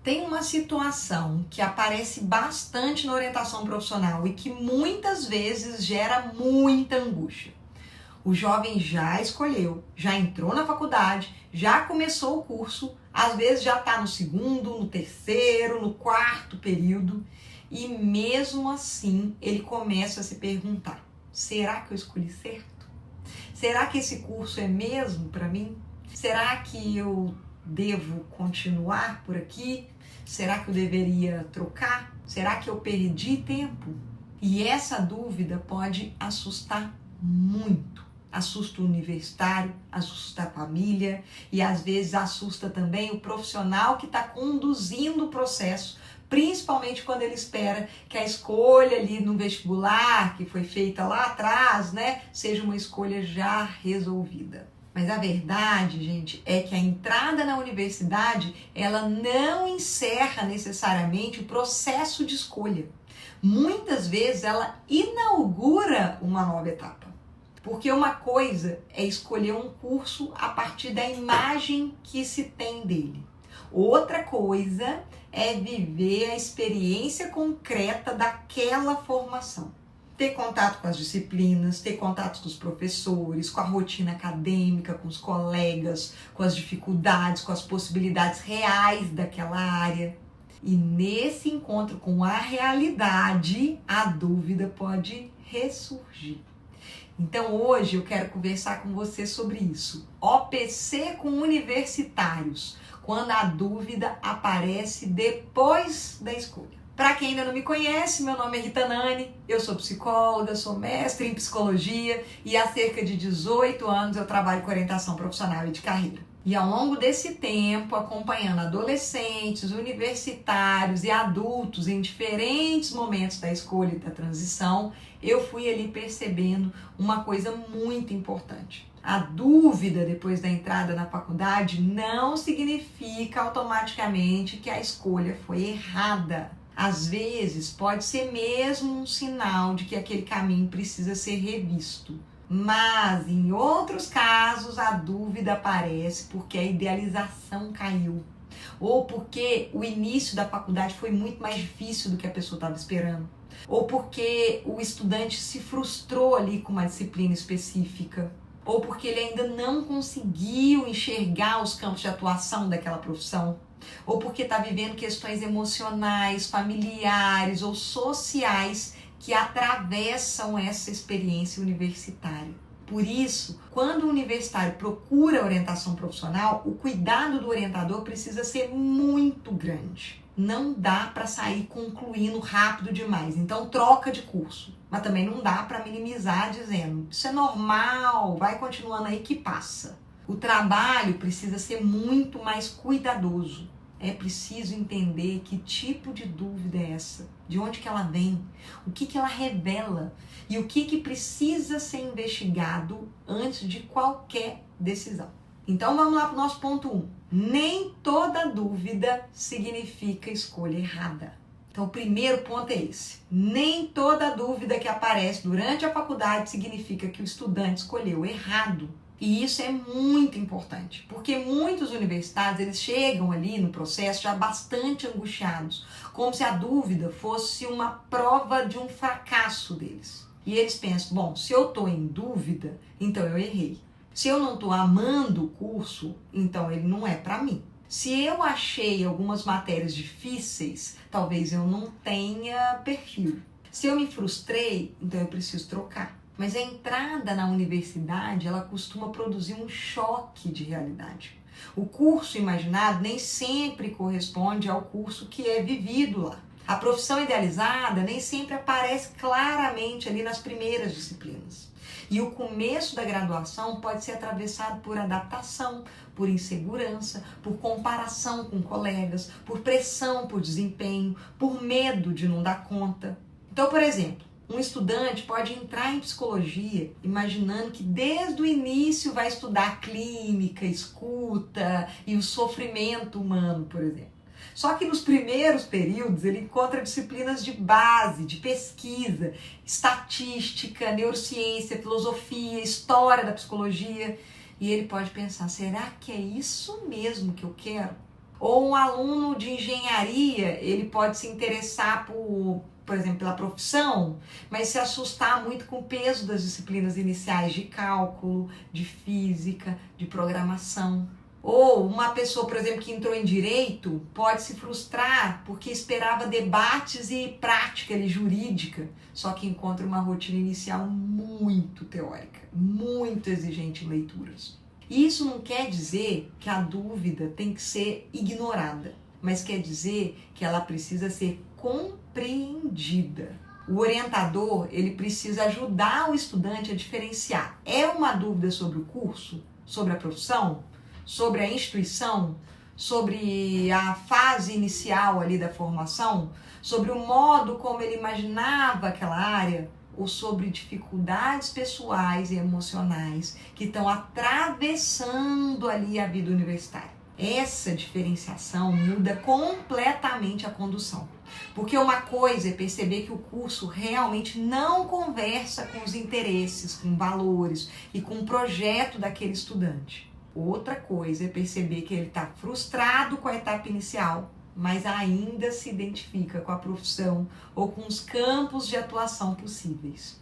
Tem uma situação que aparece bastante na orientação profissional e que muitas vezes gera muita angústia. O jovem já escolheu, já entrou na faculdade, já começou o curso, às vezes já está no segundo, no terceiro, no quarto período e mesmo assim ele começa a se perguntar: será que eu escolhi certo? Será que esse curso é mesmo para mim? Será que eu devo continuar por aqui? Será que eu deveria trocar? Será que eu perdi tempo? E essa dúvida pode assustar muito. Assusta o universitário, assusta a família e às vezes assusta também o profissional que está conduzindo o processo, principalmente quando ele espera que a escolha ali no vestibular, que foi feita lá atrás, seja uma escolha já resolvida. Mas a verdade, gente, é que a entrada na universidade, ela não encerra necessariamente o processo de escolha. Muitas vezes ela inaugura uma nova etapa. Porque uma coisa é escolher um curso a partir da imagem que se tem dele. Outra coisa é viver a experiência concreta daquela formação. Ter contato com as disciplinas, ter contato com os professores, com a rotina acadêmica, com os colegas, com as dificuldades, com as possibilidades reais daquela área. E nesse encontro com a realidade, a dúvida pode ressurgir. Então hoje eu quero conversar com você sobre isso. OPC com universitários, quando a dúvida aparece depois da escolha. Para quem ainda não me conhece, meu nome é Rita Nani, eu sou psicóloga, sou mestre em psicologia e há cerca de 18 anos eu trabalho com orientação profissional e de carreira. E ao longo desse tempo, acompanhando adolescentes, universitários e adultos em diferentes momentos da escolha e da transição, eu fui ali percebendo uma coisa muito importante. A dúvida depois da entrada na faculdade não significa automaticamente que a escolha foi errada. Às vezes pode ser mesmo um sinal de que aquele caminho precisa ser revisto. Mas em outros casos a dúvida aparece porque a idealização caiu. Ou porque o início da faculdade foi muito mais difícil do que a pessoa estava esperando. Ou porque o estudante se frustrou ali com uma disciplina específica. Ou porque ele ainda não conseguiu enxergar os campos de atuação daquela profissão. Ou porque está vivendo questões emocionais, familiares ou sociais que atravessam essa experiência universitária. Por isso, quando o universitário procura orientação profissional, o cuidado do orientador precisa ser muito grande. Não dá para sair concluindo rápido demais, então troca de curso. Mas também não dá para minimizar dizendo, isso é normal, vai continuando aí que passa. O trabalho precisa ser muito mais cuidadoso. É preciso entender que tipo de dúvida é essa, de onde que ela vem, o que que ela revela e o que que precisa ser investigado antes de qualquer decisão. Então vamos lá para o nosso ponto 1. Nem toda dúvida significa escolha errada. Então o primeiro ponto é esse. Nem toda dúvida que aparece durante a faculdade significa que o estudante escolheu errado. E isso é muito importante, porque muitos universitários eles chegam ali no processo já bastante angustiados, como se a dúvida fosse uma prova de um fracasso deles. E eles pensam, bom, se eu estou em dúvida, então eu errei. Se eu não estou amando o curso, então ele não é para mim. Se eu achei algumas matérias difíceis, talvez eu não tenha perfil. Se eu me frustrei, então eu preciso trocar. Mas a entrada na universidade, ela costuma produzir um choque de realidade. O curso imaginado nem sempre corresponde ao curso que é vivido lá. A profissão idealizada nem sempre aparece claramente ali nas primeiras disciplinas. E o começo da graduação pode ser atravessado por adaptação, por insegurança, por comparação com colegas, por pressão por desempenho, por medo de não dar conta. Então, por exemplo, um estudante pode entrar em psicologia imaginando que desde o início vai estudar clínica, escuta e o sofrimento humano, por exemplo. Só que nos primeiros períodos ele encontra disciplinas de base, de pesquisa, estatística, neurociência, filosofia, história da psicologia. E ele pode pensar, será que é isso mesmo que eu quero? Ou um aluno de engenharia, ele pode se interessar por exemplo, pela profissão, mas se assustar muito com o peso das disciplinas iniciais de cálculo, de física, de programação. Ou uma pessoa, por exemplo, que entrou em direito, pode se frustrar porque esperava debates e prática ali, jurídica, só que encontra uma rotina inicial muito teórica, muito exigente em leituras. Isso não quer dizer que a dúvida tem que ser ignorada, mas quer dizer que ela precisa ser compreendida. O orientador, ele precisa ajudar o estudante a diferenciar. É uma dúvida sobre o curso, sobre a profissão, sobre a instituição, sobre a fase inicial ali da formação, sobre o modo como ele imaginava aquela área, ou sobre dificuldades pessoais e emocionais que estão atravessando ali a vida universitária. Essa diferenciação muda completamente a condução. Porque uma coisa é perceber que o curso realmente não conversa com os interesses, com valores e com o projeto daquele estudante. Outra coisa é perceber que ele está frustrado com a etapa inicial, mas ainda se identifica com a profissão ou com os campos de atuação possíveis.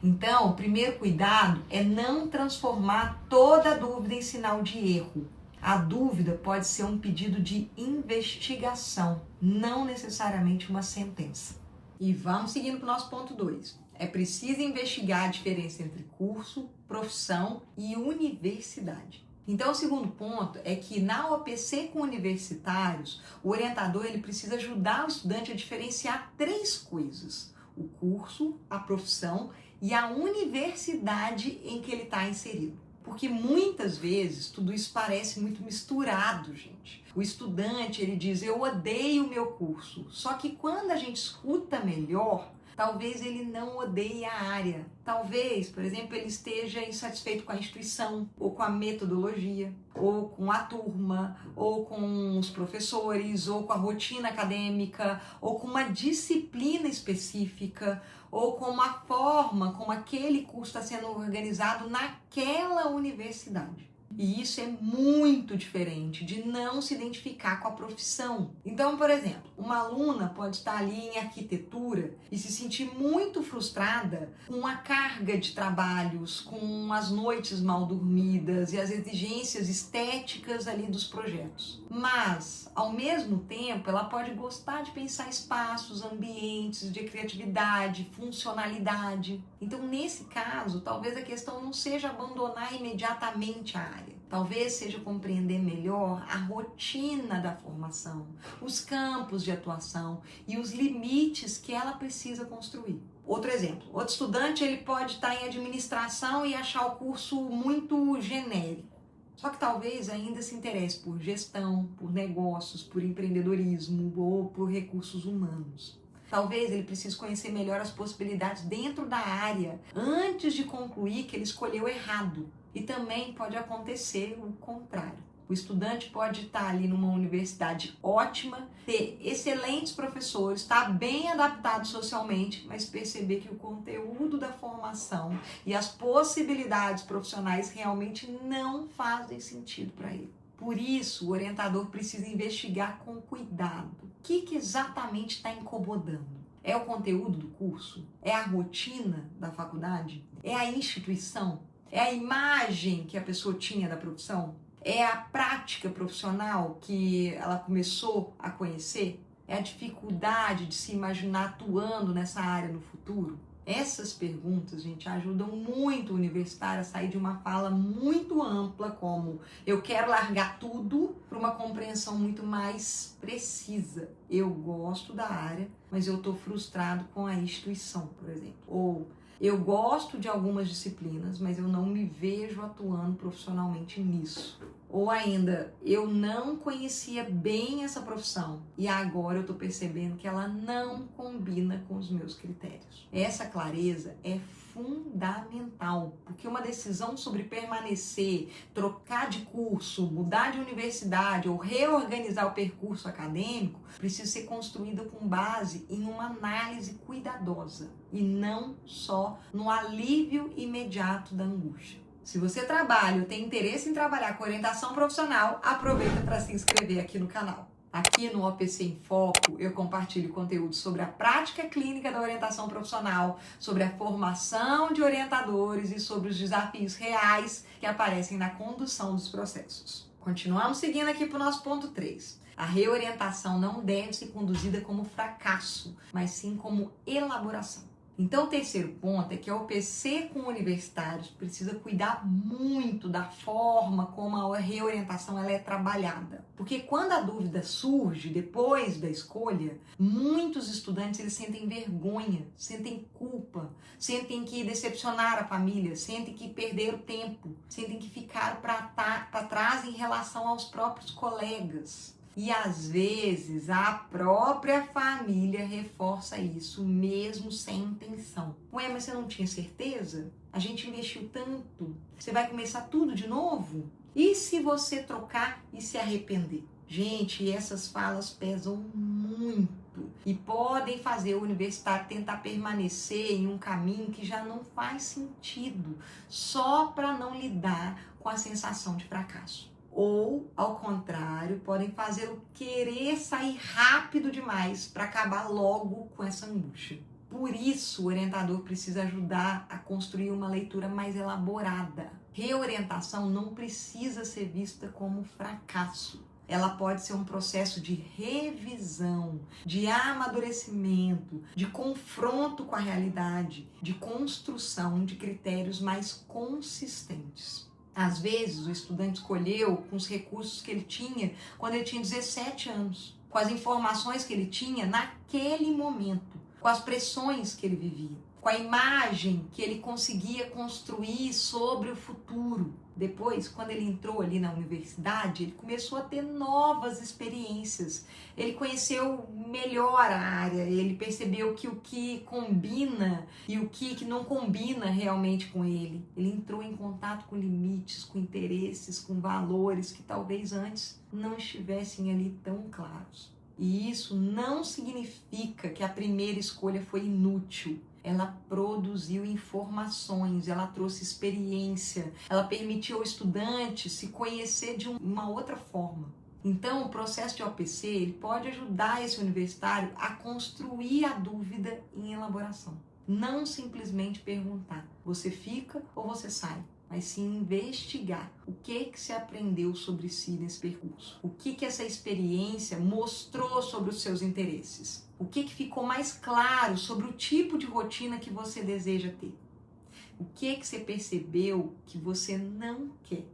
Então, o primeiro cuidado é não transformar toda dúvida em sinal de erro. A dúvida pode ser um pedido de investigação, não necessariamente uma sentença. E vamos seguindo para o nosso ponto 2. É preciso investigar a diferença entre curso, profissão e universidade. Então, o segundo ponto é que na OPC com universitários, o orientador ele precisa ajudar o estudante a diferenciar 3 coisas: o curso, a profissão e a universidade em que ele está inserido. Porque muitas vezes tudo isso parece muito misturado, gente. O estudante, ele diz, eu odeio o meu curso. Só que quando a gente escuta melhor, talvez ele não odeie a área. Talvez, por exemplo, ele esteja insatisfeito com a instituição, ou com a metodologia, ou com a turma, ou com os professores, ou com a rotina acadêmica, ou com uma disciplina específica, ou com uma forma como aquele curso está sendo organizado naquela universidade. E isso é muito diferente de não se identificar com a profissão. Então, por exemplo, uma aluna pode estar ali em arquitetura e se sentir muito frustrada com a carga de trabalhos, com as noites mal dormidas e as exigências estéticas ali dos projetos. Mas, ao mesmo tempo, ela pode gostar de pensar espaços, ambientes de criatividade, funcionalidade. Então, nesse caso, talvez a questão não seja abandonar imediatamente a área. Talvez seja compreender melhor a rotina da formação, os campos de atuação e os limites que ela precisa construir. Outro exemplo, outro estudante ele pode estar em administração e achar o curso muito genérico. Só que talvez ainda se interesse por gestão, por negócios, por empreendedorismo ou por recursos humanos. Talvez ele precise conhecer melhor as possibilidades dentro da área antes de concluir que ele escolheu errado. E também pode acontecer o contrário. O estudante pode estar ali numa universidade ótima, ter excelentes professores, estar bem adaptado socialmente, mas perceber que o conteúdo da formação e as possibilidades profissionais realmente não fazem sentido para ele. Por isso, o orientador precisa investigar com cuidado. O que exatamente está incomodando? É o conteúdo do curso? É a rotina da faculdade? É a instituição? É a imagem que a pessoa tinha da profissão? É a prática profissional que ela começou a conhecer? É a dificuldade de se imaginar atuando nessa área no futuro? Essas perguntas, gente, ajudam muito o universitário a sair de uma fala muito ampla, como eu quero largar tudo, para uma compreensão muito mais precisa. Eu gosto da área, mas eu estou frustrado com a instituição, por exemplo. Ou eu gosto de algumas disciplinas, mas eu não me vejo atuando profissionalmente nisso. Ou ainda, eu não conhecia bem essa profissão e agora eu tô percebendo que ela não combina com os meus critérios. Essa clareza é fundamental, porque uma decisão sobre permanecer, trocar de curso, mudar de universidade ou reorganizar o percurso acadêmico precisa ser construída com base em uma análise cuidadosa e não só no alívio imediato da angústia. Se você trabalha ou tem interesse em trabalhar com orientação profissional, aproveita para se inscrever aqui no canal. Aqui no OPC em Foco, eu compartilho conteúdo sobre a prática clínica da orientação profissional, sobre a formação de orientadores e sobre os desafios reais que aparecem na condução dos processos. Continuamos seguindo aqui para o nosso ponto 3. A reorientação não deve ser conduzida como fracasso, mas sim como elaboração. Então, o terceiro ponto é que a OPC com universitários precisa cuidar muito da forma como a reorientação ela é trabalhada. Porque quando a dúvida surge depois da escolha, muitos estudantes eles sentem vergonha, sentem culpa, sentem que decepcionaram a família, sentem que perderam tempo, sentem que ficaram para trás em relação aos próprios colegas. E às vezes a própria família reforça isso, mesmo sem intenção. Ué, mas você não tinha certeza? A gente investiu tanto. Você vai começar tudo de novo? E se você trocar e se arrepender? Gente, essas falas pesam muito e podem fazer o universitário tentar permanecer em um caminho que já não faz sentido, só para não lidar com a sensação de fracasso. Ou, ao contrário, podem fazê-lo querer sair rápido demais para acabar logo com essa angústia. Por isso, o orientador precisa ajudar a construir uma leitura mais elaborada. Reorientação não precisa ser vista como fracasso. Ela pode ser um processo de revisão, de amadurecimento, de confronto com a realidade, de construção de critérios mais consistentes. Às vezes, o estudante escolheu com os recursos que ele tinha quando ele tinha 17 anos, com as informações que ele tinha naquele momento, com as pressões que ele vivia, com a imagem que ele conseguia construir sobre o futuro. Depois, quando ele entrou ali na universidade, ele começou a ter novas experiências. Ele conheceu melhor a área, ele percebeu que o que combina e o que não combina realmente com ele. Ele entrou em contato com limites, com interesses, com valores que talvez antes não estivessem ali tão claros. E isso não significa que a primeira escolha foi inútil. Ela produziu informações, ela trouxe experiência, ela permitiu ao estudante se conhecer de uma outra forma. Então, o processo de OPC ele pode ajudar esse universitário a construir a dúvida em elaboração. Não simplesmente perguntar, você fica ou você sai? Mas sim investigar o que se aprendeu sobre si nesse percurso. O que essa experiência mostrou sobre os seus interesses. O que ficou mais claro sobre o tipo de rotina que você deseja ter. O que você percebeu que você não quer.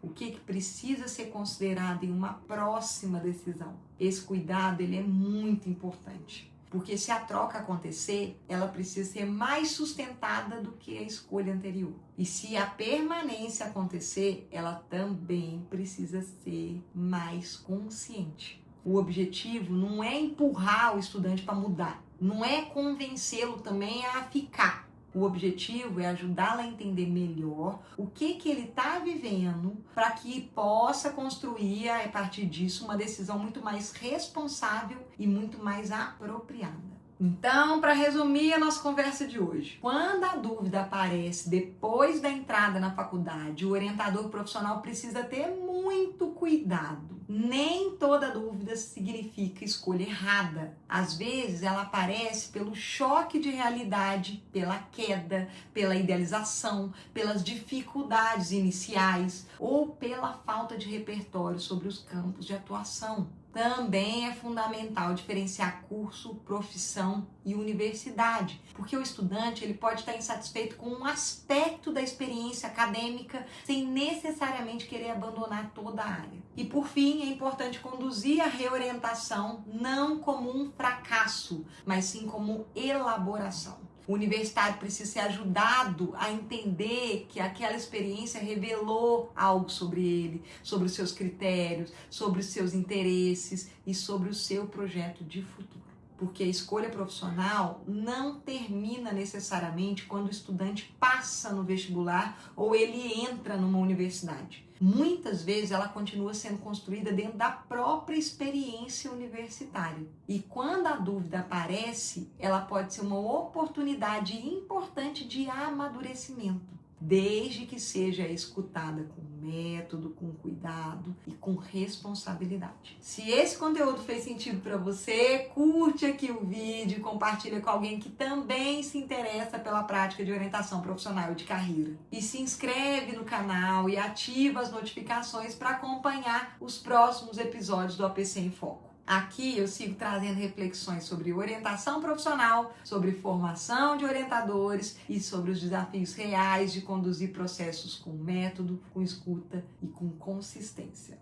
O que precisa ser considerado em uma próxima decisão. Esse cuidado ele é muito importante. Porque se a troca acontecer, ela precisa ser mais sustentada do que a escolha anterior. E se a permanência acontecer, ela também precisa ser mais consciente. O objetivo não é empurrar o estudante para mudar, não é convencê-lo também a ficar. O objetivo é ajudá-lo a entender melhor o que ele está vivendo para que possa construir, a partir disso, uma decisão muito mais responsável e muito mais apropriada. Então, para resumir a nossa conversa de hoje, quando a dúvida aparece depois da entrada na faculdade, o orientador profissional precisa ter muito cuidado. Nem toda dúvida significa escolha errada. Às vezes ela aparece pelo choque de realidade, pela queda, pela idealização, pelas dificuldades iniciais ou pela falta de repertório sobre os campos de atuação. Também é fundamental diferenciar curso, profissão e universidade, porque o estudante ele pode estar insatisfeito com um aspecto da experiência acadêmica sem necessariamente querer abandonar toda a área. E por fim, é importante conduzir a reorientação não como um fracasso, mas sim como elaboração. O universitário precisa ser ajudado a entender que aquela experiência revelou algo sobre ele, sobre os seus critérios, sobre os seus interesses e sobre o seu projeto de futuro. Porque a escolha profissional não termina necessariamente quando o estudante passa no vestibular ou ele entra numa universidade. Muitas vezes ela continua sendo construída dentro da própria experiência universitária. E quando a dúvida aparece, ela pode ser uma oportunidade importante de amadurecimento. desde que seja escutada com método, com cuidado e com responsabilidade. Se esse conteúdo fez sentido para você, curte aqui o vídeo, compartilha com alguém que também se interessa pela prática de orientação profissional e de carreira. E se inscreve no canal e ativa as notificações para acompanhar os próximos episódios do APC em Foco. Aqui eu sigo trazendo reflexões sobre orientação profissional, sobre formação de orientadores e sobre os desafios reais de conduzir processos com método, com escuta e com consistência.